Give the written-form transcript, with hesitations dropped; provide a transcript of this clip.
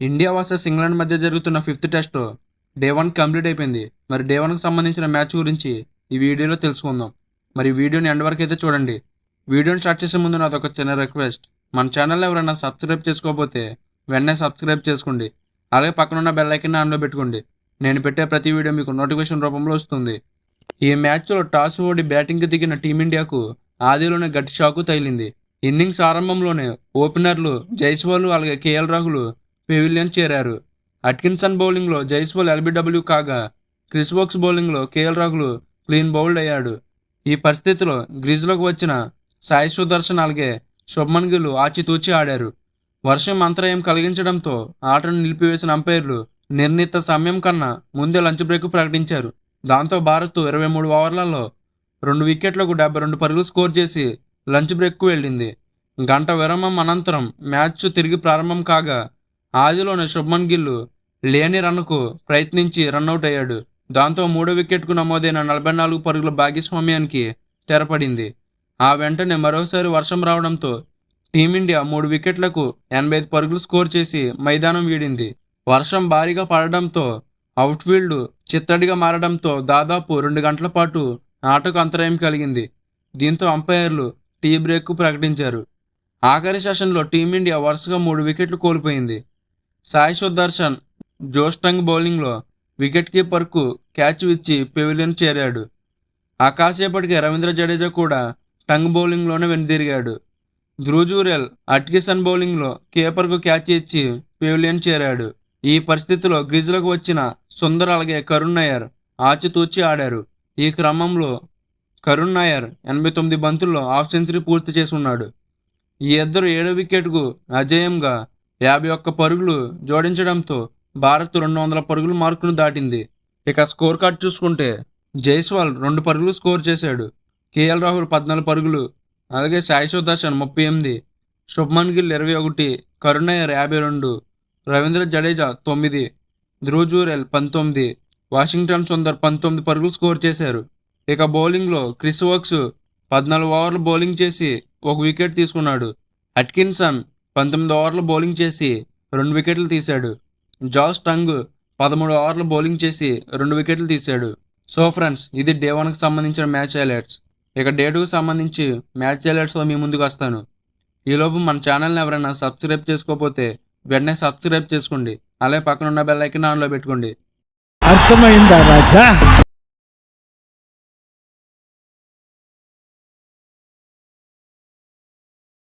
India versus England మధ్య జరుగుతున్న fifth test day 1 complete అయిపోయింది. మరి డే 1కి సంబంధించిన మ్యాచ్ గురించి ఈ వీడియోలో తెలుసుకుందాం. మరి వీడియోని ఎండ్ వరకు అయితే చూడండి. వీడియోని స్టార్ట్ చేసే ముందు నాదొక చిన్న రిక్వెస్ట్. మన ఛానల్ ఎవరైనా సబ్స్క్రైబ్ చేసుకోకపోతే వెంటనే సబ్స్క్రైబ్ చేసుకోండి. అలాగే పక్కనున్న బెల్ ఐకాన్ ఆన్లో పెట్టుకోండి. నేను పెట్టే ప్రతి వీడియో మీకు నోటిఫికేషన్ రూపంలో వస్తుంది. ఈ మ్యాచ్లో టాస్ ఓడి బ్యాటింగ్కి దిగిన టీమిండియాకు ఆదిలోనే గట్టి షాకు తగిలింది. ఇన్నింగ్స్ ఆరంభంలోనే ఓపెనర్లు జైస్వాల్ అలాగే కేఎల్ రాహుల్ పెవిలియన్ చేరారు. అట్కిన్సన్ బౌలింగ్లో జైస్వాల్ ఎల్బిడబ్ల్యూ కాగా క్రిస్ వోక్స్ బౌలింగ్లో కేఎల్ రాహుల్ క్లీన్ బౌల్డ్ అయ్యాడు. ఈ పరిస్థితిలో గ్రీజ్లోకి వచ్చిన సాయి సుదర్శన్ అలాగే శుభ్మన్ గిల్ ఆచితూచి ఆడారు. వర్షం అంతరాయం కలిగించడంతో ఆటను నిలిపివేసిన అంపైర్లు నిర్ణీత సమయం కన్నా ముందే లంచ్ బ్రేక్ ప్రకటించారు. దాంతో భారత్ 23 ఓవర్లలో 2 వికెట్లకు 72 పరుగులు స్కోర్ చేసి లంచ్ బ్రేక్కు వెళ్ళింది. గంట విరామం అనంతరం మ్యాచ్ తిరిగి ప్రారంభం కాగా ఆదిలోనే శుభ్మన్ గిల్ లేని రన్కు ప్రయత్నించి రన్అట్ అయ్యాడు. దాంతో 3వ వికెట్కు నమోదైన 44 పరుగుల భాగస్వామ్యానికి తెరపడింది. ఆ వెంటనే మరోసారి వర్షం రావడంతో టీమిండియా 3 వికెట్లకు 85 పరుగులు స్కోర్ చేసి మైదానం వీడింది. వర్షం భారీగా పడడంతో అవుట్ఫీల్డ్ చిత్తడిగా మారడంతో దాదాపు 2 గంటల పాటు ఆటకు అంతరాయం కలిగింది. దీంతో అంపైర్లు టీ బ్రేక్కు ప్రకటించారు. ఆఖరి సెషన్లో టీమిండియా వరుసగా 3 వికెట్లు కోల్పోయింది. సాయి సుదర్శన్ జోస్టంగ్ బౌలింగ్లో వికెట్ కీపర్కు క్యాచ్ ఇచ్చి పెవిలియన్ చేరాడు. ఆ కాసేపటికి రవీంద్ర జడేజా కూడా టంగ్ బౌలింగ్లోనే వెనుదిరిగాడు. ధ్రువ్ జురేల్ అట్కిన్సన్ బౌలింగ్లో కీపర్కు క్యాచ్ ఇచ్చి పెవిలియన్ చేరాడు. ఈ పరిస్థితిలో గ్రీజ్లోకి వచ్చిన సుందర్ అలాగే కరుణ్ నాయర్ ఆచితూచి ఆడారు. ఈ క్రమంలో కరుణ్ నాయర్ 89 బంతుల్లో హాఫ్ సెంచరీ పూర్తి చేసి ఉన్నాడు. ఈ ఇద్దరు 7వ వికెట్కు అజేయంగా 51 పరుగులు జోడించడంతో భారత్ 200 పరుగుల మార్కును దాటింది. ఇక స్కోర్ కార్డ్ చూసుకుంటే జైస్వాల్ 2 పరుగులు స్కోర్ చేశాడు. కేఎల్ రాహుల్ 14 పరుగులు, అలాగే సాయి సుదర్శన్ 38, శుభ్మన్ గిల్ 21, కరుణ్ నాయర్ 52, రవీంద్ర జడేజా 9, ధ్రువ్ జురేల్ 19, వాషింగ్టన్ సుందర్ 19 పరుగులు స్కోర్ చేశారు. ఇక బౌలింగ్లో క్రిస్ వోక్స్ 14 ఓవర్లు బౌలింగ్ చేసి 1 వికెట్ తీసుకున్నాడు. అట్కిన్సన్ 19 ఓవర్లు బౌలింగ్ చేసి 2 వికెట్లు తీశాడు. జాస్ టంగ్ 13 ఓవర్లు బౌలింగ్ చేసి 2 వికెట్లు తీశాడు. సో ఫ్రెండ్స్, ఇది డే 1కి సంబంధించిన మ్యాచ్ హైలైట్స్. ఇక డే 2కి సంబంధించి మ్యాచ్ హైలైట్స్తో మీ ముందుకు వస్తాను. ఈలోపు మన ఛానల్ని ఎవరైనా సబ్స్క్రైబ్ చేసుకోకపోతే వెంటనే సబ్స్క్రైబ్ చేసుకోండి. అలాగే పక్కన ఉన్న బెల్ ఐకాన్ ఆన్లో పెట్టుకోండి. అర్థమైందా రాజా?